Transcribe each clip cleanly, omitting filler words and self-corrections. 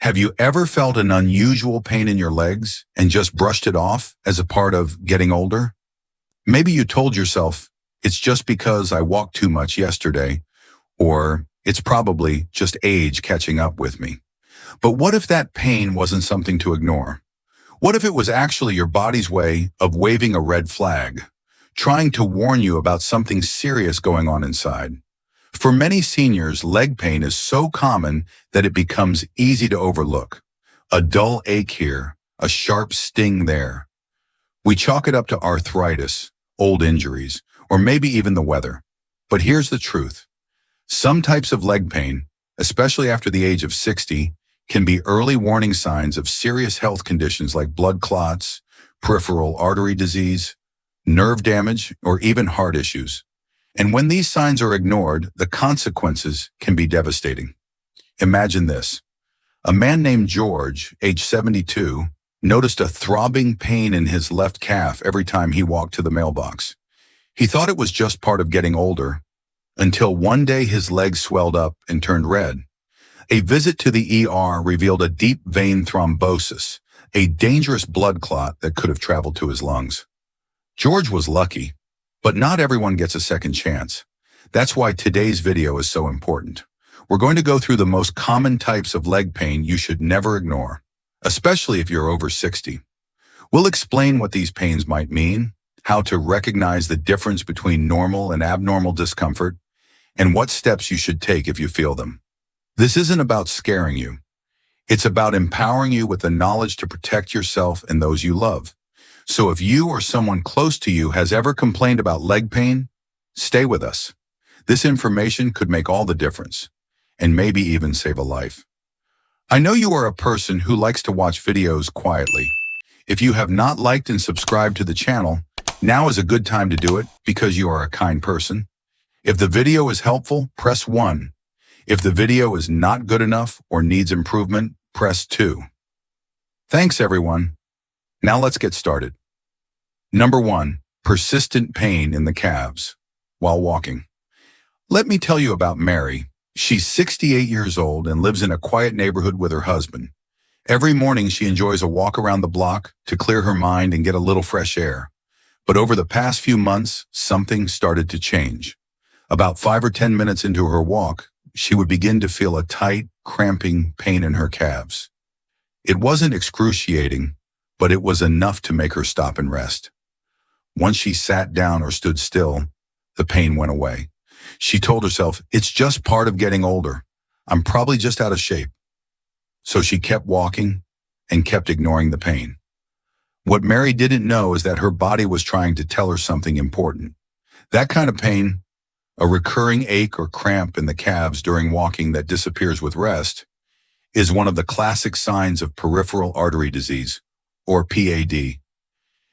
Have you ever felt an unusual pain in your legs and just brushed it off as a part of getting older? Maybe you told yourself, it's just because I walked too much yesterday, or it's probably just age catching up with me. But what if that pain wasn't something to ignore? What if it was actually your body's way of waving a red flag, trying to warn you about something serious going on inside? For many seniors, leg pain is so common that it becomes easy to overlook. A dull ache here, a sharp sting there. We chalk it up to arthritis, old injuries, or maybe even the weather. But here's the truth. Some types of leg pain, especially after the age of 60, can be early warning signs of serious health conditions like blood clots, peripheral artery disease, nerve damage, or even heart issues. And when these signs are ignored, the consequences can be devastating. Imagine this. A man named George, age 72, noticed a throbbing pain in his left calf every time he walked to the mailbox. He thought it was just part of getting older, until one day his leg swelled up and turned red. A visit to the ER revealed a deep vein thrombosis, a dangerous blood clot that could have traveled to his lungs. George was lucky, but not everyone gets a second chance. That's why today's video is so important. We're going to go through the most common types of leg pain you should never ignore, especially if you're over 60. We'll explain what these pains might mean, how to recognize the difference between normal and abnormal discomfort, and what steps you should take if you feel them. This isn't about scaring you. It's about empowering you with the knowledge to protect yourself and those you love. So if you or someone close to you has ever complained about leg pain, stay with us. This information could make all the difference, and maybe even save a life. I know you are a person who likes to watch videos quietly. If you have not liked and subscribed to the channel, now is a good time to do it because you are a kind person. If the video is helpful, press 1. If the video is not good enough or needs improvement, press 2. Thanks, everyone. Now let's get started. Number 1, persistent pain in the calves while walking. Let me tell you about Mary. She's 68 years old and lives in a quiet neighborhood with her husband. Every morning she enjoys a walk around the block to clear her mind and get a little fresh air. But over the past few months, something started to change. About 5 or 10 minutes into her walk, she would begin to feel a tight, cramping pain in her calves. It wasn't excruciating, but it was enough to make her stop and rest. Once she sat down or stood still, the pain went away. She told herself, it's just part of getting older. I'm probably just out of shape. So she kept walking and kept ignoring the pain. What Mary didn't know is that her body was trying to tell her something important. That kind of pain, a recurring ache or cramp in the calves during walking that disappears with rest, is one of the classic signs of peripheral artery disease, or PAD.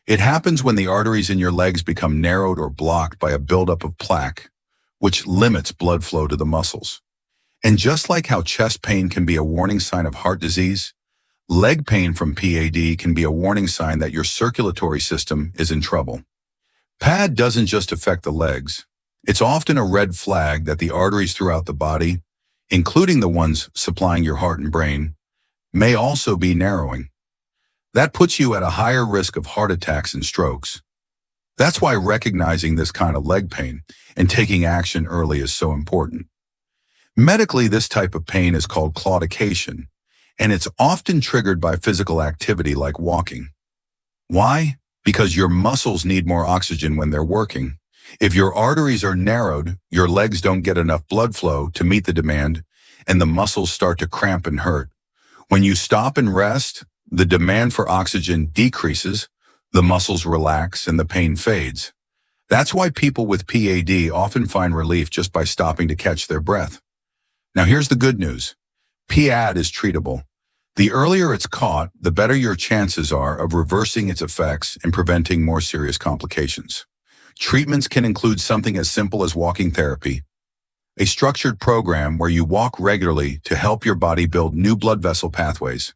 It happens when the arteries in your legs become narrowed or blocked by a buildup of plaque, which limits blood flow to the muscles. And just like how chest pain can be a warning sign of heart disease, leg pain from PAD can be a warning sign that your circulatory system is in trouble. PAD doesn't just affect the legs. It's often a red flag that the arteries throughout the body, including the ones supplying your heart and brain, may also be narrowing. That puts you at a higher risk of heart attacks and strokes. That's why recognizing this kind of leg pain and taking action early is so important. Medically, this type of pain is called claudication, and it's often triggered by physical activity like walking. Why? Because your muscles need more oxygen when they're working. If your arteries are narrowed, your legs don't get enough blood flow to meet the demand, and the muscles start to cramp and hurt. When you stop and rest, the demand for oxygen decreases, the muscles relax, and the pain fades. That's why people with PAD often find relief just by stopping to catch their breath. Now here's the good news. PAD is treatable. The earlier it's caught, the better your chances are of reversing its effects and preventing more serious complications. Treatments can include something as simple as walking therapy, a structured program where you walk regularly to help your body build new blood vessel pathways.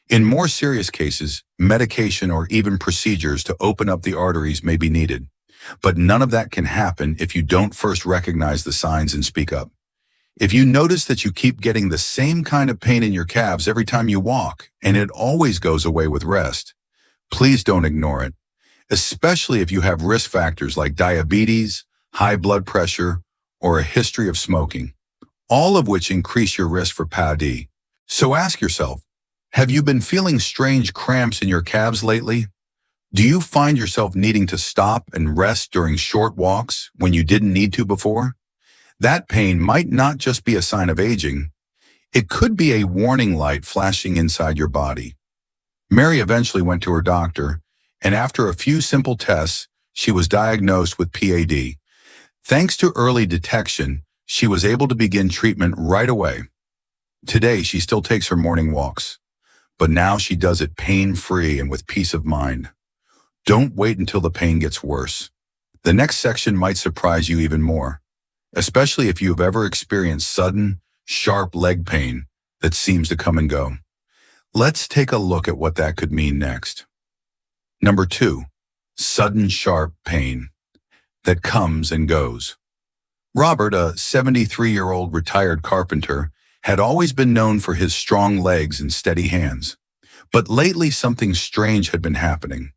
In more serious cases, medication or even procedures to open up the arteries may be needed. But none of that can happen if you don't first recognize the signs and speak up. If you notice that you keep getting the same kind of pain in your calves every time you walk, and it always goes away with rest, please don't ignore it, especially if you have risk factors like diabetes, high blood pressure, or a history of smoking, all of which increase your risk for PAD. So ask yourself, have you been feeling strange cramps in your calves lately? Do you find yourself needing to stop and rest during short walks when you didn't need to before? That pain might not just be a sign of aging. It could be a warning light flashing inside your body. Mary eventually went to her doctor, and after a few simple tests, she was diagnosed with PAD. Thanks to early detection, she was able to begin treatment right away. Today, she still takes her morning walks, but now she does it pain-free and with peace of mind. Don't wait until the pain gets worse. The next section might surprise you even more, especially if you've ever experienced sudden, sharp leg pain that seems to come and go. Let's take a look at what that could mean next. Number 2, sudden sharp pain that comes and goes. Robert, a 73-year-old retired carpenter, had always been known for his strong legs and steady hands. But lately something strange had been happening.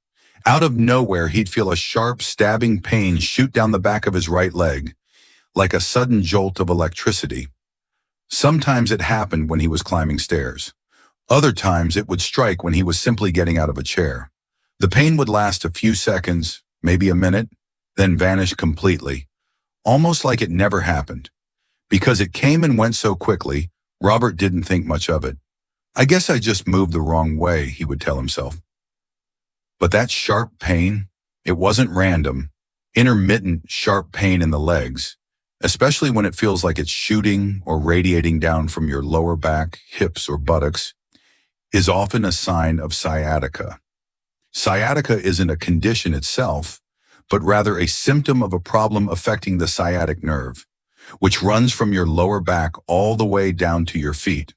Out of nowhere, he'd feel a sharp, stabbing pain shoot down the back of his right leg, like a sudden jolt of electricity. Sometimes it happened when he was climbing stairs. Other times it would strike when he was simply getting out of a chair. The pain would last a few seconds, maybe a minute, then vanish completely, almost like it never happened. Because it came and went so quickly, Robert didn't think much of it. I guess I just moved the wrong way, he would tell himself. But that sharp pain, it wasn't random. Intermittent, sharp pain in the legs, especially when it feels like it's shooting or radiating down from your lower back, hips, or buttocks, is often a sign of sciatica. Sciatica isn't a condition itself, but rather a symptom of a problem affecting the sciatic nerve, which runs from your lower back all the way down to your feet.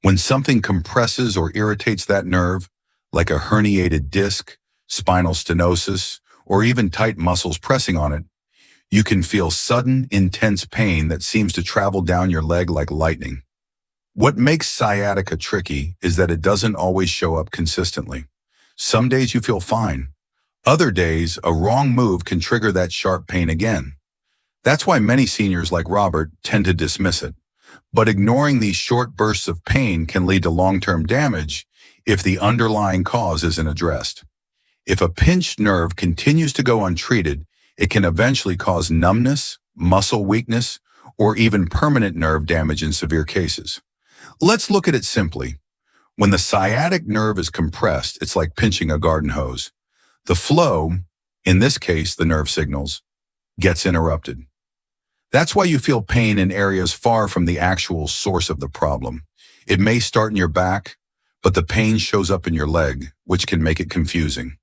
When something compresses or irritates that nerve, like a herniated disc, spinal stenosis, or even tight muscles pressing on it, you can feel sudden, intense pain that seems to travel down your leg like lightning. What makes sciatica tricky is that it doesn't always show up consistently. Some days you feel fine. Other days, a wrong move can trigger that sharp pain again. That's why many seniors like Robert tend to dismiss it. But ignoring these short bursts of pain can lead to long-term damage if the underlying cause isn't addressed. If a pinched nerve continues to go untreated, it can eventually cause numbness, muscle weakness, or even permanent nerve damage in severe cases. Let's look at it simply. When the sciatic nerve is compressed, it's like pinching a garden hose. The flow, in this case the nerve signals, gets interrupted. That's why you feel pain in areas far from the actual source of the problem. It may start in your back, but the pain shows up in your leg, which can make it confusing.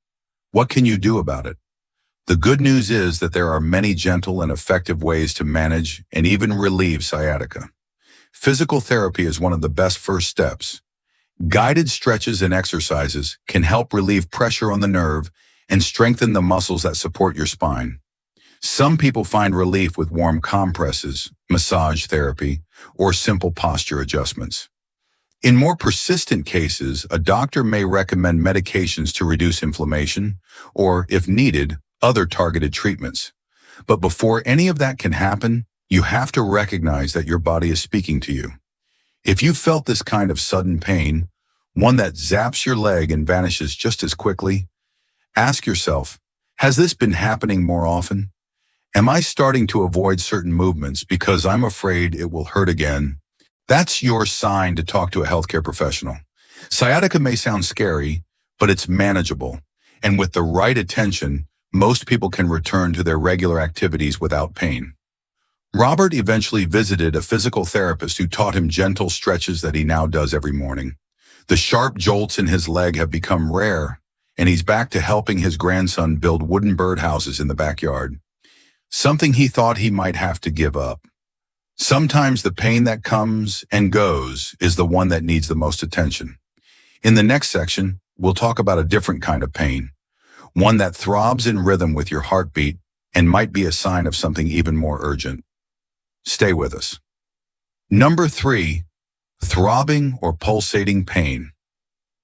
What can you do about it? The good news is that there are many gentle and effective ways to manage and even relieve sciatica. Physical therapy is one of the best first steps. Guided stretches and exercises can help relieve pressure on the nerve and strengthen the muscles that support your spine. Some people find relief with warm compresses, massage therapy, or simple posture adjustments. In more persistent cases, a doctor may recommend medications to reduce inflammation, or, if needed, other targeted treatments. But before any of that can happen, you have to recognize that your body is speaking to you. If you felt this kind of sudden pain, one that zaps your leg and vanishes just as quickly, ask yourself, has this been happening more often? Am I starting to avoid certain movements because I'm afraid it will hurt again? That's your sign to talk to a healthcare professional. Sciatica may sound scary, but it's manageable. And with the right attention, most people can return to their regular activities without pain. Robert eventually visited a physical therapist who taught him gentle stretches that he now does every morning. The sharp jolts in his leg have become rare, and he's back to helping his grandson build wooden birdhouses in the backyard, something he thought he might have to give up. Sometimes the pain that comes and goes is the one that needs the most attention. In the next section, we'll talk about a different kind of pain, one that throbs in rhythm with your heartbeat and might be a sign of something even more urgent. Stay with us. Number 3, throbbing or pulsating pain.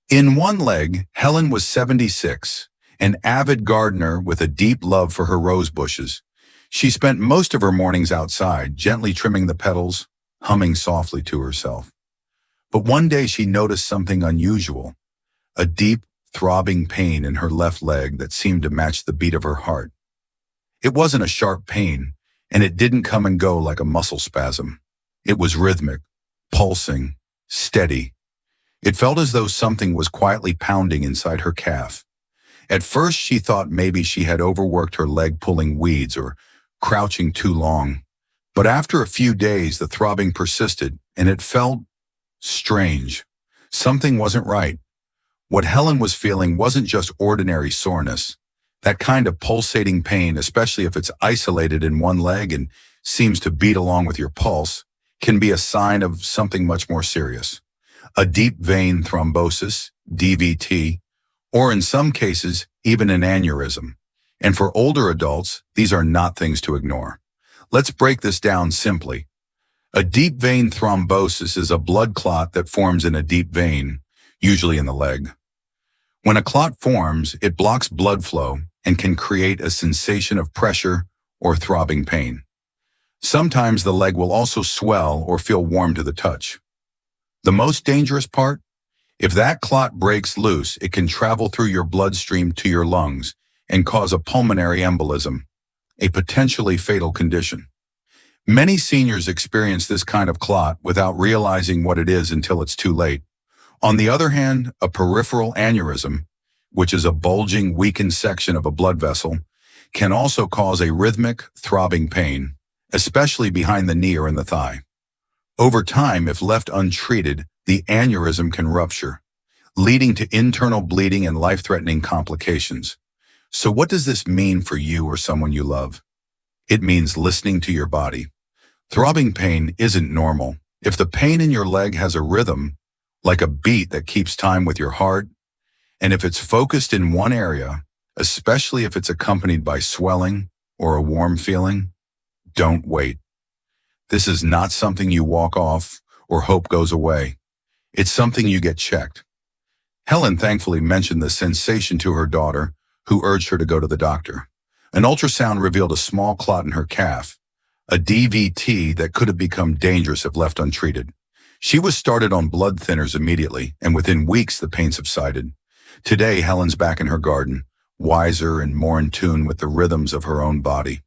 In one leg, Helen was 76, an avid gardener with a deep love for her rose bushes. She spent most of her mornings outside, gently trimming the petals, humming softly to herself. But one day she noticed something unusual, a deep, throbbing pain in her left leg that seemed to match the beat of her heart. It wasn't a sharp pain, and it didn't come and go like a muscle spasm. It was rhythmic, pulsing, steady. It felt as though something was quietly pounding inside her calf. At first she thought maybe she had overworked her leg pulling weeds or crouching too long. But after a few days the throbbing persisted, and it felt strange. Something wasn't right. What Helen was feeling wasn't just ordinary soreness. That kind of pulsating pain, especially if it's isolated in one leg and seems to beat along with your pulse, can be a sign of something much more serious. A deep vein thrombosis, DVT, or in some cases, even an aneurysm. And for older adults, these are not things to ignore. Let's break this down simply. A deep vein thrombosis is a blood clot that forms in a deep vein, usually in the leg. When a clot forms, it blocks blood flow and can create a sensation of pressure or throbbing pain. Sometimes the leg will also swell or feel warm to the touch. The most dangerous part? If that clot breaks loose, it can travel through your bloodstream to your lungs and cause a pulmonary embolism, a potentially fatal condition. Many seniors experience this kind of clot without realizing what it is until it's too late. On the other hand, a peripheral aneurysm, which is a bulging, weakened section of a blood vessel, can also cause a rhythmic, throbbing pain, especially behind the knee or in the thigh. Over time, if left untreated, the aneurysm can rupture, leading to internal bleeding and life-threatening complications. So what does this mean for you or someone you love? It means listening to your body. Throbbing pain isn't normal. If the pain in your leg has a rhythm, like a beat that keeps time with your heart, and if it's focused in one area, especially if it's accompanied by swelling or a warm feeling, don't wait. This is not something you walk off or hope goes away. It's something you get checked. Helen thankfully mentioned the sensation to her daughter, who urged her to go to the doctor. An ultrasound revealed a small clot in her calf, a DVT that could have become dangerous if left untreated. She was started on blood thinners immediately, and within weeks the pain subsided. Today, Helen's back in her garden, wiser and more in tune with the rhythms of her own body.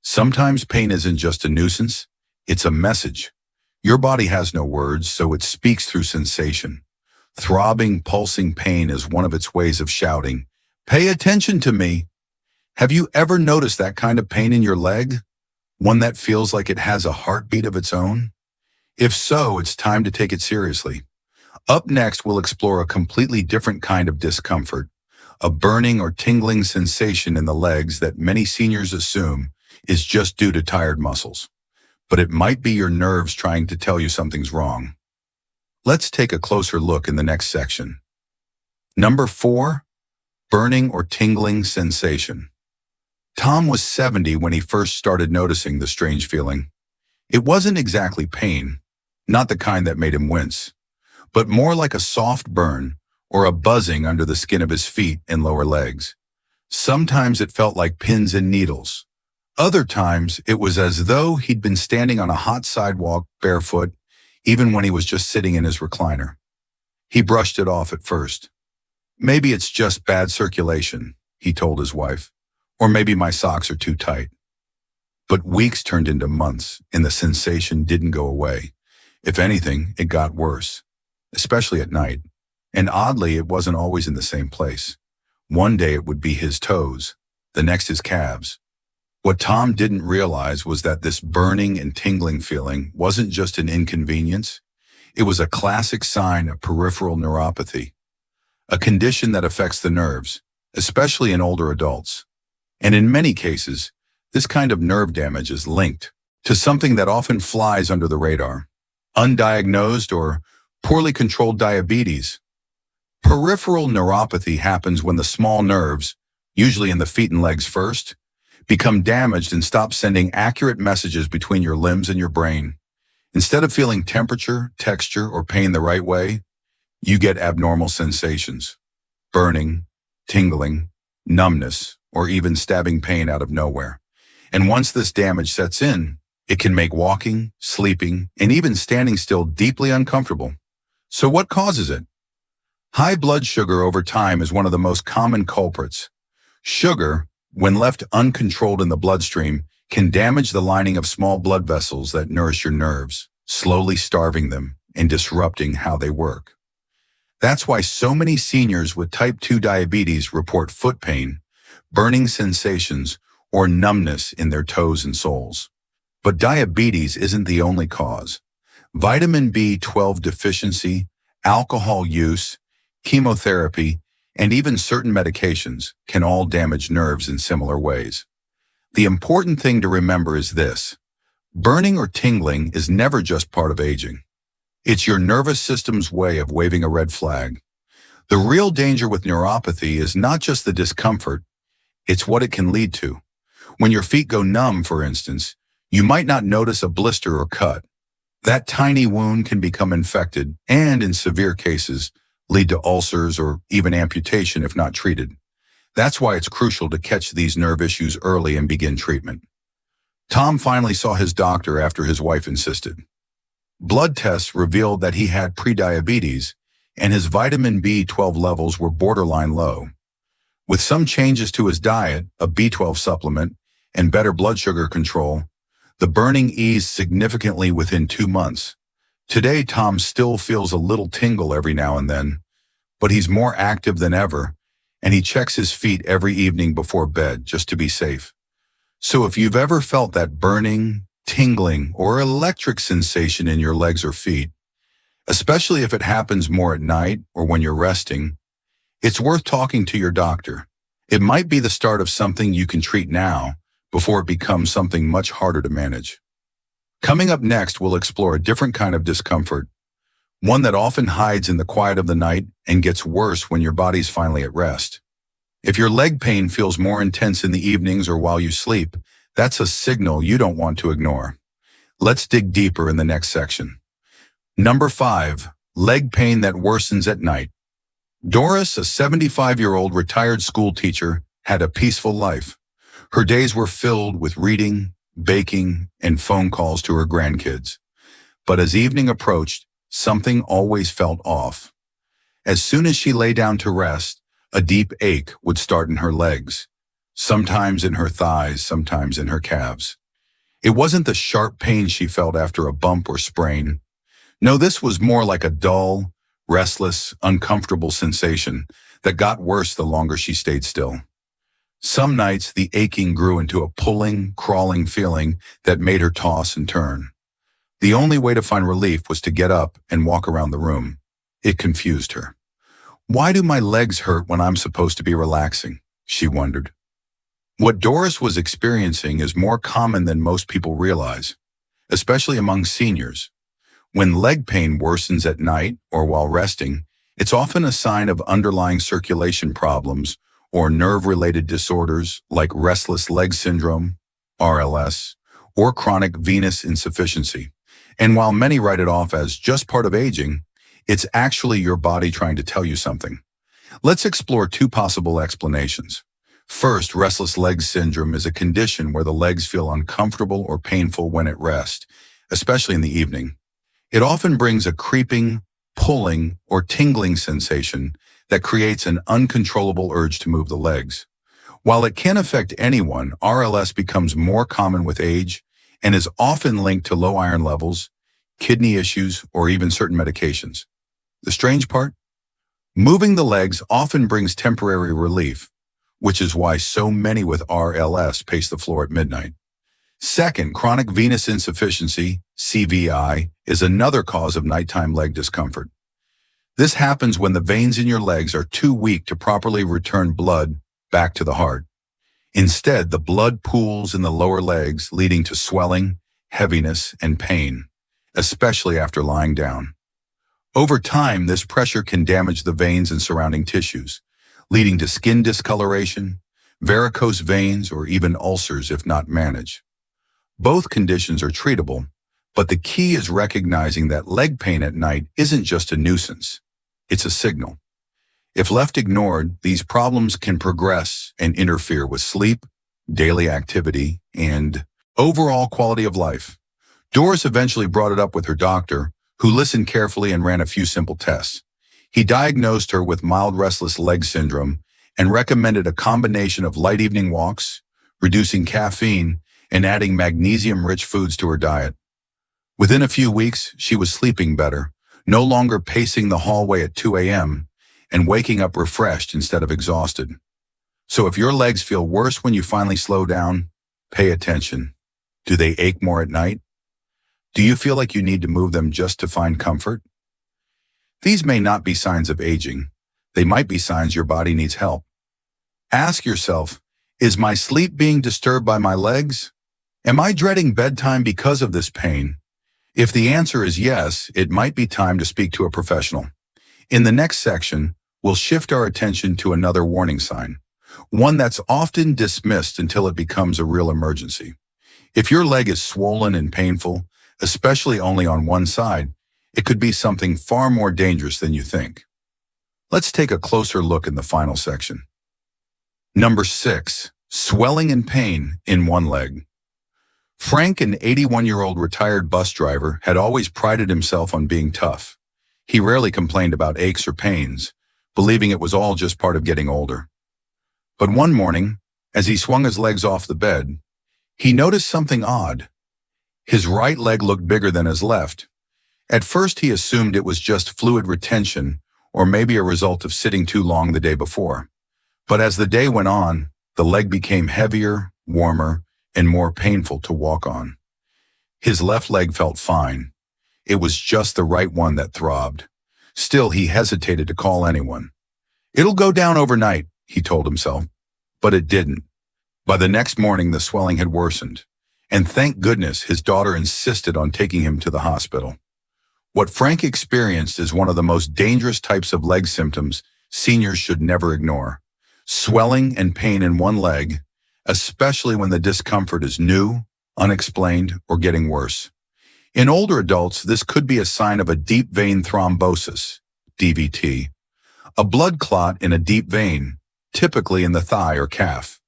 Sometimes pain isn't just a nuisance, it's a message. Your body has no words, so it speaks through sensation. Throbbing, pulsing pain is one of its ways of shouting, "Pay attention to me." Have you ever noticed that kind of pain in your leg? One that feels like it has a heartbeat of its own? If so, it's time to take it seriously. Up next, we'll explore a completely different kind of discomfort, a burning or tingling sensation in the legs that many seniors assume is just due to tired muscles. But it might be your nerves trying to tell you something's wrong. Let's take a closer look in the next section. Number 4, burning or tingling sensation. Tom was 70 when he first started noticing the strange feeling. It wasn't exactly pain, not the kind that made him wince, but more like a soft burn or a buzzing under the skin of his feet and lower legs. Sometimes it felt like pins and needles. Other times, it was as though he'd been standing on a hot sidewalk barefoot, even when he was just sitting in his recliner. He brushed it off at first. "Maybe it's just bad circulation," he told his wife, "or maybe my socks are too tight." But weeks turned into months, and the sensation didn't go away. If anything, it got worse, especially at night. And oddly, it wasn't always in the same place. One day it would be his toes, the next his calves. What Tom didn't realize was that this burning and tingling feeling wasn't just an inconvenience. It was a classic sign of peripheral neuropathy, a condition that affects the nerves, especially in older adults. And in many cases, this kind of nerve damage is linked to something that often flies under the radar: undiagnosed or poorly controlled diabetes. Peripheral neuropathy happens when the small nerves, usually in the feet and legs first, become damaged and stop sending accurate messages between your limbs and your brain. Instead of feeling temperature, texture, or pain the right way, you get abnormal sensations, burning, tingling, numbness, or even stabbing pain out of nowhere. And once this damage sets in, it can make walking, sleeping, and even standing still deeply uncomfortable. So what causes it? High blood sugar over time is one of the most common culprits. Sugar, when left uncontrolled in the bloodstream, can damage the lining of small blood vessels that nourish your nerves, slowly starving them and disrupting how they work. That's why so many seniors with type 2 diabetes report foot pain, burning sensations, or numbness in their toes and soles. But diabetes isn't the only cause. Vitamin B12 deficiency, alcohol use, chemotherapy, and even certain medications can all damage nerves in similar ways. The important thing to remember is this: burning or tingling is never just part of aging. It's your nervous system's way of waving a red flag. The real danger with neuropathy is not just the discomfort, it's what it can lead to. When your feet go numb, for instance, you might not notice a blister or cut. That tiny wound can become infected and, in severe cases, lead to ulcers or even amputation if not treated. That's why it's crucial to catch these nerve issues early and begin treatment. Tom finally saw his doctor after his wife insisted. Blood tests revealed that he had prediabetes and his vitamin B12 levels were borderline low. With some changes to his diet, a B12 supplement, and better blood sugar control, the burning eased significantly within 2 months. Today, Tom still feels a little tingle every now and then, but he's more active than ever, and he checks his feet every evening before bed just to be safe. So if you've ever felt that burning, tingling, or electric sensation in your legs or feet, especially if it happens more at night or when you're resting, it's worth talking to your doctor. It might be the start of something you can treat now before it becomes something much harder to manage. Coming up next, we'll explore a different kind of discomfort, one that often hides in the quiet of the night and gets worse when your body's finally at rest. If your leg pain feels more intense in the evenings or while you sleep, that's a signal you don't want to ignore. Let's dig deeper in the next section. Number 5, leg pain that worsens at night. Doris, a 75-year-old retired school teacher, had a peaceful life. Her days were filled with reading, baking, and phone calls to her grandkids. But as evening approached, something always felt off. As soon as she lay down to rest, a deep ache would start in her legs, sometimes in her thighs, sometimes in her calves. It wasn't the sharp pain she felt after a bump or sprain. No, this was more like a dull, restless, uncomfortable sensation that got worse the longer she stayed still. Some nights, the aching grew into a pulling, crawling feeling that made her toss and turn. The only way to find relief was to get up and walk around the room. It confused her. Why do my legs hurt when I'm supposed to be relaxing? She wondered. What Doris was experiencing is more common than most people realize, especially among seniors. When leg pain worsens at night or while resting, it's often a sign of underlying circulation problems or nerve-related disorders like restless leg syndrome, RLS, or chronic venous insufficiency. And while many write it off as just part of aging, it's actually your body trying to tell you something. Let's explore 2 possible explanations. First, restless leg syndrome is a condition where the legs feel uncomfortable or painful when at rest, especially in the evening. It often brings a creeping, pulling, or tingling sensation that creates an uncontrollable urge to move the legs. While it can affect anyone, RLS becomes more common with age and is often linked to low iron levels, kidney issues, or even certain medications. The strange part? Moving the legs often brings temporary relief, which is why so many with RLS pace the floor at midnight. Second, chronic venous insufficiency, CVI, is another cause of nighttime leg discomfort. This happens when the veins in your legs are too weak to properly return blood back to the heart. Instead, the blood pools in the lower legs, leading to swelling, heaviness, and pain, especially after lying down. Over time, this pressure can damage the veins and surrounding tissues, leading to skin discoloration, varicose veins, or even ulcers if not managed. Both conditions are treatable, But the key is recognizing that leg pain at night isn't just a nuisance. It's a signal. If left ignored, these problems can progress and interfere with sleep, daily activity, and overall quality of life. Doris eventually brought it up with her doctor, who listened carefully and ran a few simple tests. He diagnosed her with mild restless leg syndrome and recommended a combination of light evening walks, reducing caffeine, and adding magnesium-rich foods to her diet. Within a few weeks, she was sleeping better, no longer pacing the hallway at 2 a.m., and waking up refreshed instead of exhausted. So if your legs feel worse when you finally slow down, pay attention. Do they ache more at night? Do you feel like you need to move them just to find comfort? These may not be signs of aging. They might be signs your body needs help. Ask yourself, is my sleep being disturbed by my legs? Am I dreading bedtime because of this pain? If the answer is yes, it might be time to speak to a professional. In the next section, we'll shift our attention to another warning sign, one that's often dismissed until it becomes a real emergency. If your leg is swollen and painful, especially only on one side, it could be something far more dangerous than you think. Let's take a closer look in the final section. Number 6, swelling and pain in one leg. Frank, an 81-year-old retired bus driver, had always prided himself on being tough. He rarely complained about aches or pains, believing it was all just part of getting older. But one morning, as he swung his legs off the bed, he noticed something odd. His right leg looked bigger than his left. At first, he assumed it was just fluid retention or maybe a result of sitting too long the day before. But as the day went on, the leg became heavier, warmer, and more painful to walk on. His left leg felt fine. It was just the right one that throbbed. Still, he hesitated to call anyone. "It'll go down overnight," he told himself. But it didn't. By the next morning, the swelling had worsened. And thank goodness his daughter insisted on taking him to the hospital. What Frank experienced is one of the most dangerous types of leg symptoms seniors should never ignore. Swelling and pain in one leg, especially when the discomfort is new, unexplained, or getting worse. In older adults, this could be a sign of a deep vein thrombosis, DVT, a blood clot in a deep vein, typically in the thigh or calf.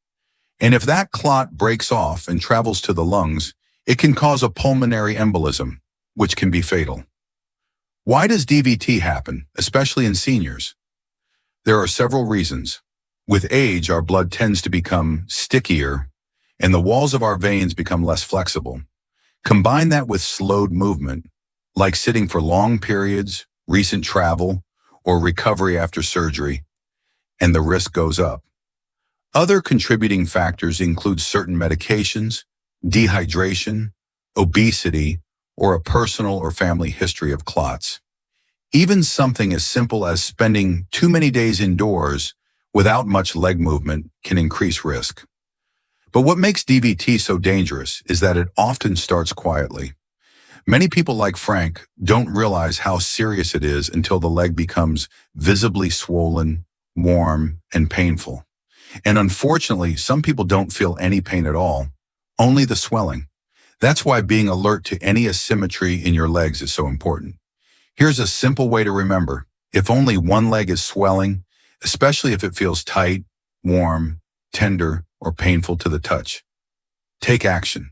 And if that clot breaks off and travels to the lungs, it can cause a pulmonary embolism, which can be fatal. Why does DVT happen, especially in seniors? There are several reasons. With age, our blood tends to become stickier, and the walls of our veins become less flexible. Combine that with slowed movement, like sitting for long periods, recent travel, or recovery after surgery, and the risk goes up. Other contributing factors include certain medications, dehydration, obesity, or a personal or family history of clots. Even something as simple as spending too many days indoors without much leg movement can increase risk. But what makes DVT so dangerous is that it often starts quietly. Many people like Frank don't realize how serious it is until the leg becomes visibly swollen, warm, and painful. And unfortunately, some people don't feel any pain at all, only the swelling. That's why being alert to any asymmetry in your legs is so important. Here's a simple way to remember. If only one leg is swelling, especially if it feels tight, warm, tender, or painful to the touch, take action.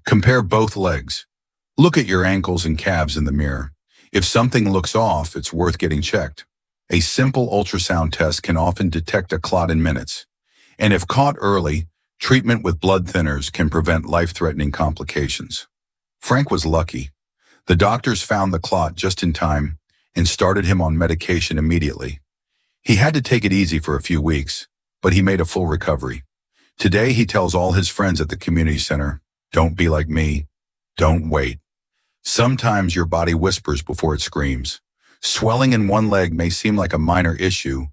Compare both legs. Look at your ankles and calves in the mirror. If something looks off, it's worth getting checked. A simple ultrasound test can often detect a clot in minutes. And if caught early, treatment with blood thinners can prevent life-threatening complications. Frank was lucky. The doctors found the clot just in time and started him on medication immediately. He had to take it easy for a few weeks, but he made a full recovery. Today, he tells all his friends at the community center, "Don't be like me. Don't wait." Sometimes your body whispers before it screams. Swelling in one leg may seem like a minor issue,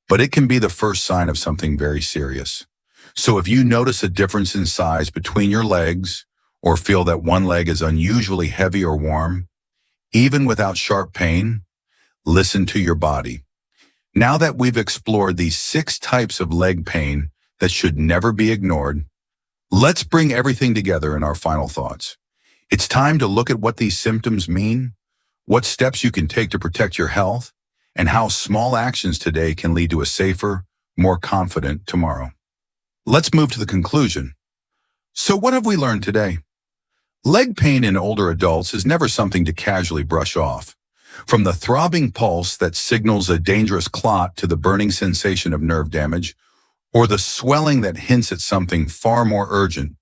but it can be the first sign of something very serious. So if you notice a difference in size between your legs or feel that one leg is unusually heavy or warm, even without sharp pain, listen to your body. Now that we've explored these 6 types of leg pain that should never be ignored, let's bring everything together in our final thoughts. It's time to look at what these symptoms mean, what steps you can take to protect your health, and how small actions today can lead to a safer, more confident tomorrow. Let's move to the conclusion. So what have we learned today? Leg pain in older adults is never something to casually brush off. From the throbbing pulse that signals a dangerous clot to the burning sensation of nerve damage, or the swelling that hints at something far more urgent,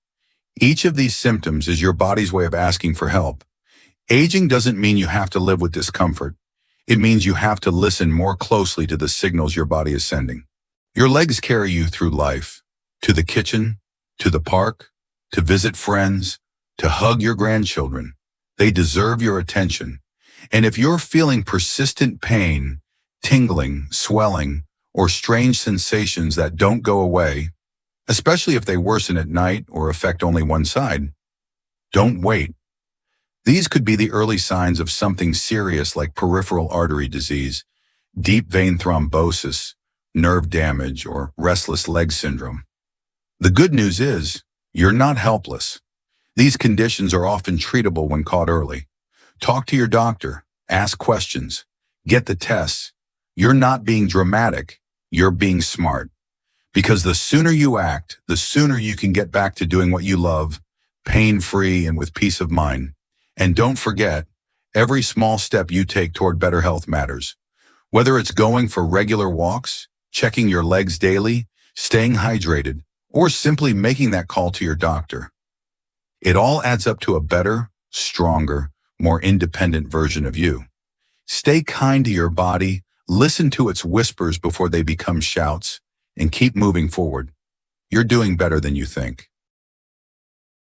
each of these symptoms is your body's way of asking for help. Aging doesn't mean you have to live with discomfort. It means you have to listen more closely to the signals your body is sending. Your legs carry you through life, to the kitchen, to the park, to visit friends, to hug your grandchildren. They deserve your attention. And if you're feeling persistent pain, tingling, swelling, or strange sensations that don't go away, especially if they worsen at night or affect only one side, don't wait. These could be the early signs of something serious like peripheral artery disease, deep vein thrombosis, nerve damage, or restless leg syndrome. The good news is, you're not helpless. These conditions are often treatable when caught early. Talk to your doctor, ask questions, get the tests. You're not being dramatic, you're being smart. Because the sooner you act, the sooner you can get back to doing what you love, pain-free and with peace of mind. And don't forget, every small step you take toward better health matters. Whether it's going for regular walks, checking your legs daily, staying hydrated, or simply making that call to your doctor. It all adds up to a better, stronger, more independent version of you. Stay kind to your body, listen to its whispers before they become shouts, and keep moving forward. You're doing better than you think.